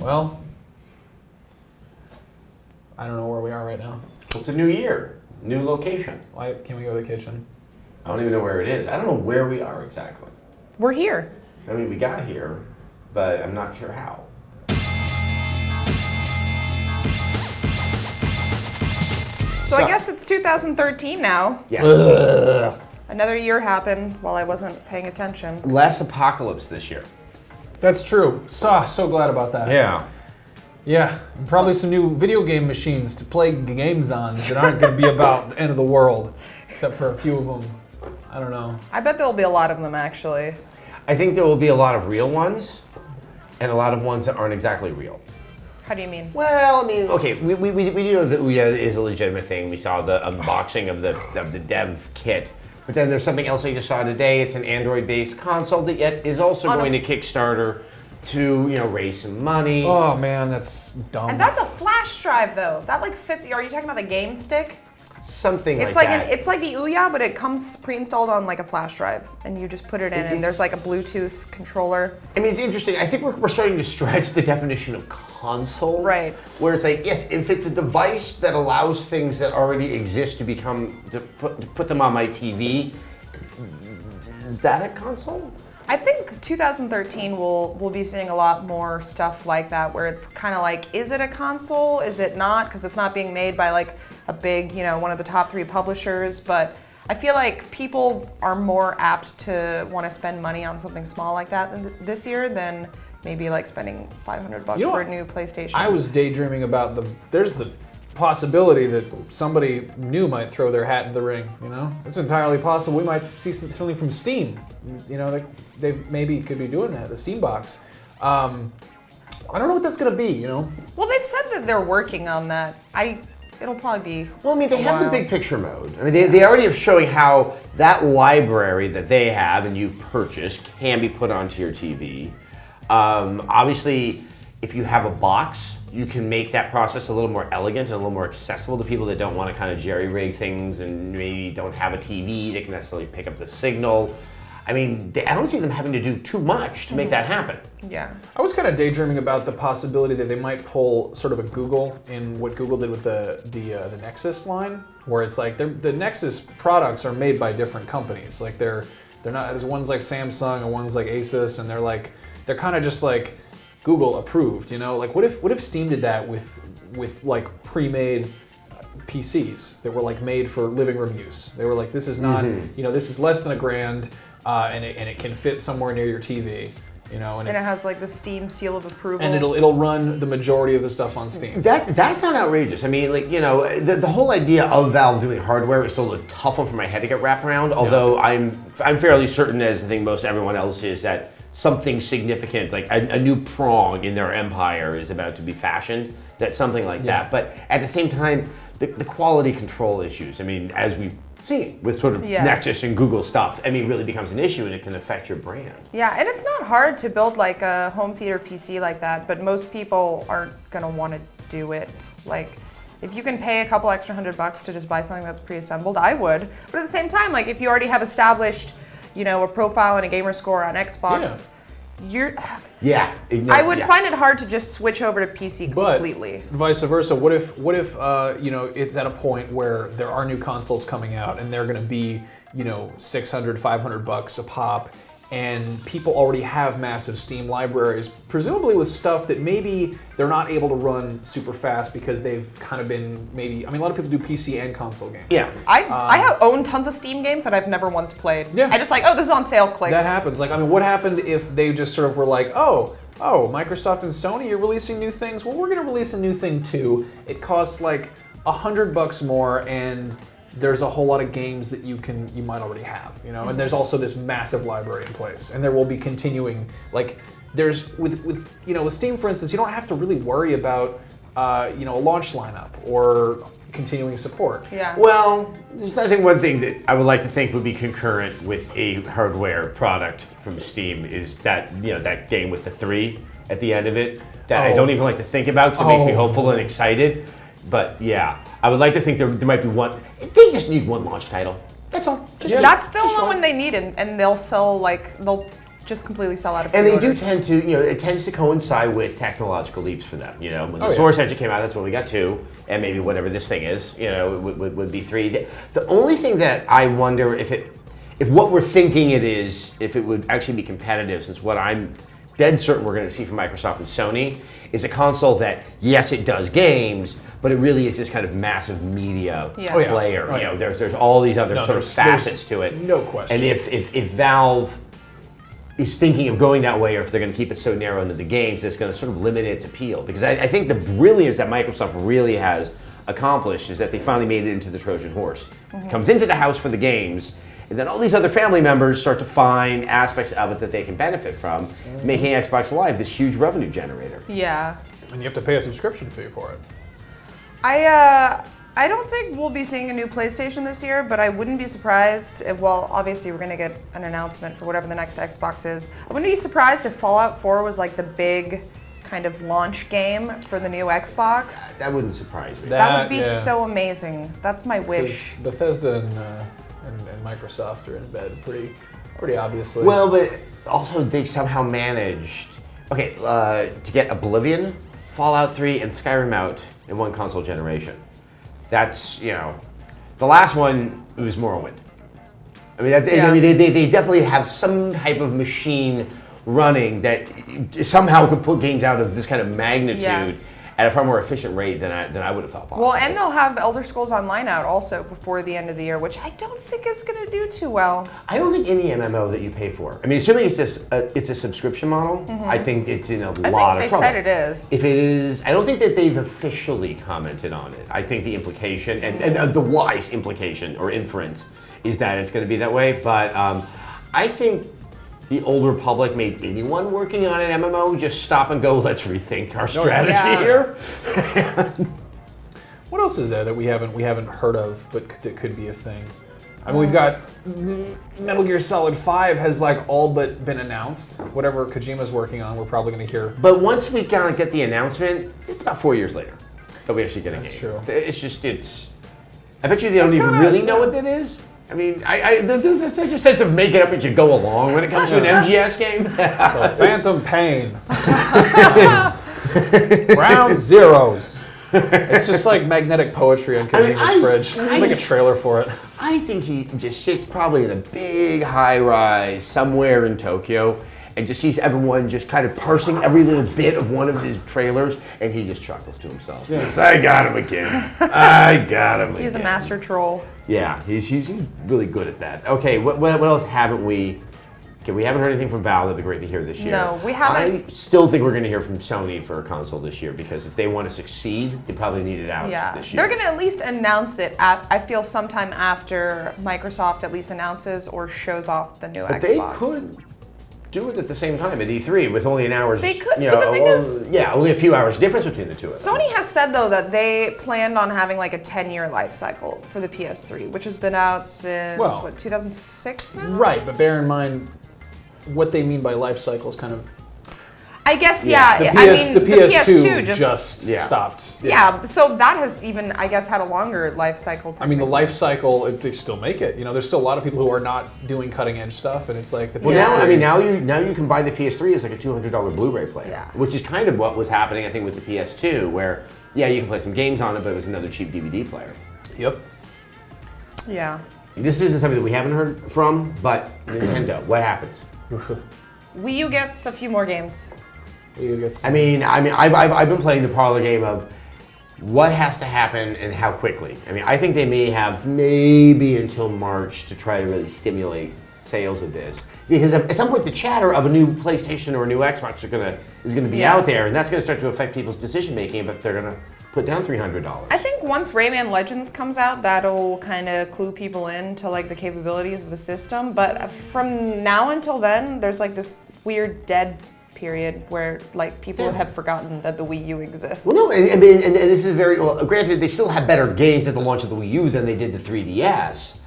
Well, I don't know where we are right now. It's a new year, new location. Why can't we go vacation? I don't even know where it is. I don't know where we are exactly. We're here. I mean, we got here, but I'm not sure how. So I guess it's 2013 now. Yes. Another year happened while I wasn't paying attention. Less apocalypse this year. That's true. So glad about that. Yeah. Yeah, and probably some new video game machines to play games on that aren't going to be about the end of the world, except for a few of them. I don't know. I bet there'll be a lot of them, actually. I think there will be a lot of real ones and a lot of ones that aren't exactly real. How do you mean? Well, I mean, okay, we know that Ouya is a legitimate thing. We saw the unboxing of the dev kit. But then there's something else I just saw today. It's an Android-based console that yet is also going to Kickstarter to, raise some money. Oh man, that's dumb. And that's a flash drive, though. That fits. Are you talking about the game stick? Something It's like like that. it's like the Ouya, but it comes pre-installed on a flash drive, and you just put it in, and there's a Bluetooth controller. I mean, it's interesting. I think we're starting to stretch the definition of console. Right. Where it's like, yes, if it's a device that allows things that already exist to put them on my TV, is that a console? I think 2013 we'll be seeing a lot more stuff like that, where it's kind of like, is it a console? Is it not? Because it's not being made by a big, one of the top 3 publishers. But I feel like people are more apt to want to spend money on something small like that this year than maybe spending $500 for a new PlayStation. I was daydreaming about there's the possibility that somebody new might throw their hat in the ring, It's entirely possible we might see something from Steam. They maybe could be doing that, the Steam box. I don't know what that's gonna be, Well, they've said that they're working on that. It'll probably be. Well, I mean, they have the while. big picture mode. I mean, they already have showing how that library that they have and you've purchased can be put onto your TV. Obviously, if you have a box, you can make that process a little more elegant and a little more accessible to people that don't want to kind of jerry-rig things and maybe don't have a TV that can necessarily pick up the signal. I mean, I don't see them having to do too much to make that happen. Yeah. I was kind of daydreaming about the possibility that they might pull sort of a Google in what Google did with the Nexus line, where it's like the Nexus products are made by different companies. They're not. There's ones like Samsung and ones like Asus, and they're kind of just Google approved. What if Steam did that with pre-made PCs that were made for living room use? They were this is not this is less than $1,000. And it can fit somewhere near your TV, and it has the Steam seal of approval. and it'll run the majority of the stuff on Steam. That's not outrageous. I mean, the whole idea of Valve doing hardware is still a tough one for my head to get wrapped around. Although I'm fairly certain, as I think most everyone else is, that something significant, like a new prong in their empire, is about to be fashioned. That's something like that. But at the same time, the quality control issues. I mean, as we've seen with sort of Nexus and Google stuff, really becomes an issue, and it can affect your brand. Yeah, and it's not hard to build a home theater PC like that, but most people aren't gonna want to do it. If you can pay a couple extra $100 to just buy something that's pre-assembled, I would. But at the same time, if you already have established, a profile and a gamer score on Xbox, I would find it hard to just switch over to PC completely. But vice versa, what if it's at a point where there are new consoles coming out and they're going to be $600, $500 a pop, and people already have massive Steam libraries, presumably with stuff that maybe they're not able to run super fast because they've kind of been a lot of people do PC and console games. Yeah. I own tons of Steam games that I've never once played. Yeah. I just this is on sale, click. That happens. What happened if they just sort of were oh, Microsoft and Sony, you're releasing new things? Well, we're going to release a new thing too. It costs $100 more, and there's a whole lot of games that you might already have, and there's also this massive library in place, and there will be continuing, there's with Steam, for instance, you don't have to really worry about a launch lineup or continuing support. Yeah. Well, I think one thing that I would like to think would be concurrent with a hardware product from Steam is that that game with the 3 at the end of it that I don't even like to think about because it makes me hopeful and excited. But yeah, I would like to think there might be one. They just need one launch title. That's all. That's the only one they need, and they'll sell they'll just completely sell out of And they do pre-orders. tend to, it tends to coincide with technological leaps for them. When the Oh, yeah. Source Engine came out, that's when we got 2, and maybe whatever this thing is, would be 3. The only thing that I wonder if what we're thinking it is, if it would actually be competitive, since what I'm dead certain we're going to see from Microsoft and Sony is a console that, yes, it does games, but it really is this kind of massive media Yeah. Oh, yeah. player. Oh, yeah. There's all these other No, sort of there's facets to it. no question. And if Valve is thinking of going that way, or if they're going to keep it so narrow into the games, it's going to sort of limit its appeal. Because I think the brilliance that Microsoft really has accomplished is that they finally made it into the Trojan horse. It comes into the house for the games, and then all these other family members start to find aspects of it that they can benefit from, making Xbox Live this huge revenue generator. Yeah. And you have to pay a subscription fee for it. I don't think we'll be seeing a new PlayStation this year, but I wouldn't be surprised well, obviously we're going to get an announcement for whatever the next Xbox is. I wouldn't be surprised if Fallout 4 was like the big kind of launch game for the new Xbox. That wouldn't surprise me. That would be yeah. so amazing. That's my wish. 'Cause Bethesda and Microsoft are in bed pretty obviously. Well, but also they somehow managed, to get Oblivion, Fallout 3, and Skyrim out in one console generation. That's, the last one, it was Morrowind. I mean, they definitely have some type of machine running that somehow could put games out of this kind of magnitude at a far more efficient rate than I would have thought possible. Well, and they'll have Elder Scrolls Online out also before the end of the year, which I don't think is going to do too well. I don't think any MMO that you pay for. I mean, assuming it's a subscription model, I think it's in a lot of trouble. I think they said it is. If it is, I don't think that they've officially commented on it. I think the implication, and the wise implication or inference, is that it's going to be that way. But I think the older public made anyone working on an MMO just stop and go, let's rethink our strategy here. What else is there that we haven't heard of, but that could be a thing? I mean, we've got Metal Gear Solid 5 has like all but been announced. Whatever Kojima's working on, we're probably going to hear. But once we kind of get the announcement, it's about 4 years later that we actually get a game. That's true. I bet you they don't even really know what that is. I mean, there's such a sense of make it up as you go along when it comes to an MGS game. The Phantom Pain. Ground Zeroes. It's just like magnetic poetry on Kojima's fridge. Let's make a trailer for it. I think he just sits probably in a big high-rise somewhere in Tokyo and just sees everyone just kind of parsing every little bit of one of his trailers, and he just chuckles to himself. He goes, I got him again. I got him again. He's a master troll. Yeah, he's really good at that. Okay, what else haven't we? Okay, we haven't heard anything from Valve. That'd be great to hear this year. No, we haven't. I still think we're going to hear from Sony for a console this year, because if they want to succeed, they probably need it out this year. They're going to at least announce it, I feel, sometime after Microsoft at least announces or shows off the new Xbox. They could do it at the same time at E3 with only an hour's. They could, but the thing is, only a few hours difference between the two of them. Sony has said, though, that they planned on having like a 10-year life cycle for the PS3, which has been out since, 2006 now? Right, but bear in mind, what they mean by life cycle is kind of... I guess, the PS2 just stopped. Yeah, so that has even, I guess, had a longer life cycle. I mean, the life cycle, they still make it. There's still a lot of people who are not doing cutting edge stuff, and it's like the PS3. Now you can buy the PS3 as like a $200 Blu-ray player, which is kind of what was happening, I think, with the PS2, where you can play some games on it, but it was another cheap DVD player. Yep. Yeah. This isn't something that we haven't heard from, but Nintendo, what happens? Wii U gets a few more games. I've been playing the parlor game of what has to happen and how quickly. I mean, I think they may have maybe until March to try to really stimulate sales of this, because at some point the chatter of a new PlayStation or a new Xbox is gonna be out there, and that's gonna start to affect people's decision making. But they're gonna put down $300. I think once Rayman Legends comes out, that'll kind of clue people in to like the capabilities of the system. But from now until then, there's like this weird dead period where like people have forgotten that the Wii U exists. Well, no, and this is very well. Granted, they still have better games at the launch of the Wii U than they did the 3DS,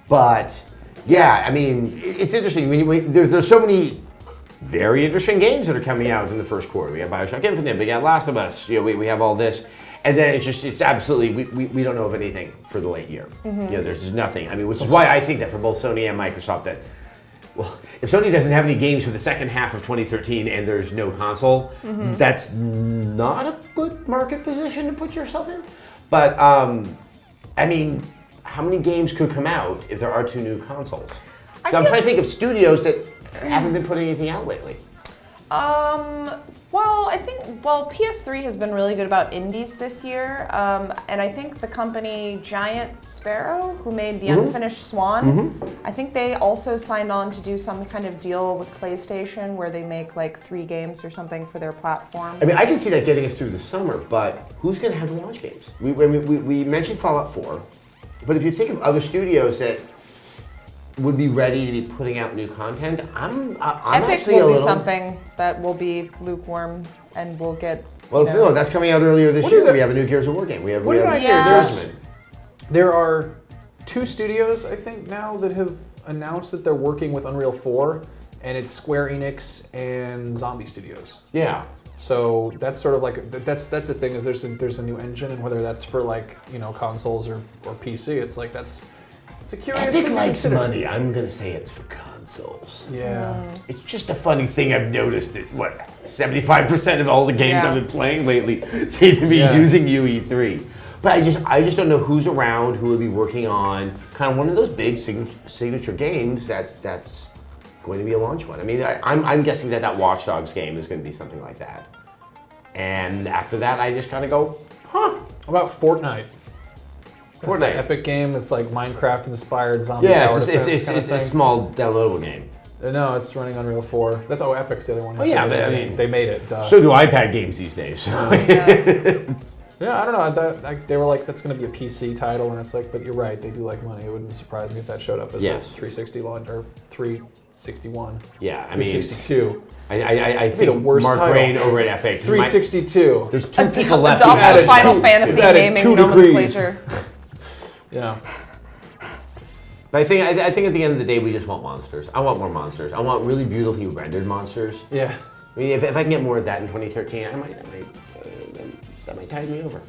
but I mean, it's interesting. There's so many very interesting games that are coming out in the first quarter. We have BioShock Infinite, we got Last of Us. We have all this. And then it's absolutely, we don't know of anything for the late year. There's nothing. I mean, which is why I think that for both Sony and Microsoft, that well, if Sony doesn't have any games for the second half of 2013 and there's no console, that's not a good market position to put yourself in. But, I mean, how many games could come out if there are 2 new consoles? So I'm trying to think of studios that haven't been putting anything out lately. Well, I think, PS3 has been really good about indies this year, and I think the company Giant Sparrow, who made the Unfinished Swan, I think they also signed on to do some kind of deal with PlayStation where they make like 3 games or something for their platform. I mean, I can see that getting us through the summer, but who's going to have the launch games? We mentioned Fallout 4, but if you think of other studios that would be ready to be putting out new content, I'm Epic actually will a be little... something that will be lukewarm and will get. Well, no, that's coming out earlier this year. did We have a new Gears of War game. We have Yeah. Judgment. There are 2 studios, I think, now that have announced that they're working with Unreal 4, and it's Square Enix and Zombie Studios. Yeah. So that's sort of like that's the thing is there's a new engine, and whether that's for like consoles or PC, it's like it's a curious thing Epic to likes consider. money. I'm going to say it's for consoles. Yeah. It's just a funny thing I've noticed that, 75% of all the games Yeah. I've been playing lately seem to be using UE3. But I just don't know who's around, who will be working on kind of one of those big signature games that's going to be a launch one. I mean, I'm guessing that Watch Dogs game is going to be something like that. And after that, I just kind of go, huh. How about Fortnite? It's Fortnite. an Epic game. It's like Minecraft-inspired zombie Yeah, tower it's defense kind of a thing. small downloadable game. No, it's running Unreal 4. That's Epic's the other one. Oh, yeah, they, but I mean- they made it. Duh. So do iPad games these days. Yeah, I don't know. They were like, that's going to be a PC title, and it's like, but you're right. They do like money. It wouldn't surprise me if that showed up as a Yes. 360 launch or 361. Yeah, I mean, 362. I the think worst Mark title. Rain over at Epic. 362. There's 2 people left. Adopt who the added Final two- Fantasy added gaming 2 degrees. nomenclature. Yeah. But I think at the end of the day, we just want monsters. I want more monsters. I want really beautifully rendered monsters. Yeah. I mean, if I can get more of that in 2013, that might tide me over.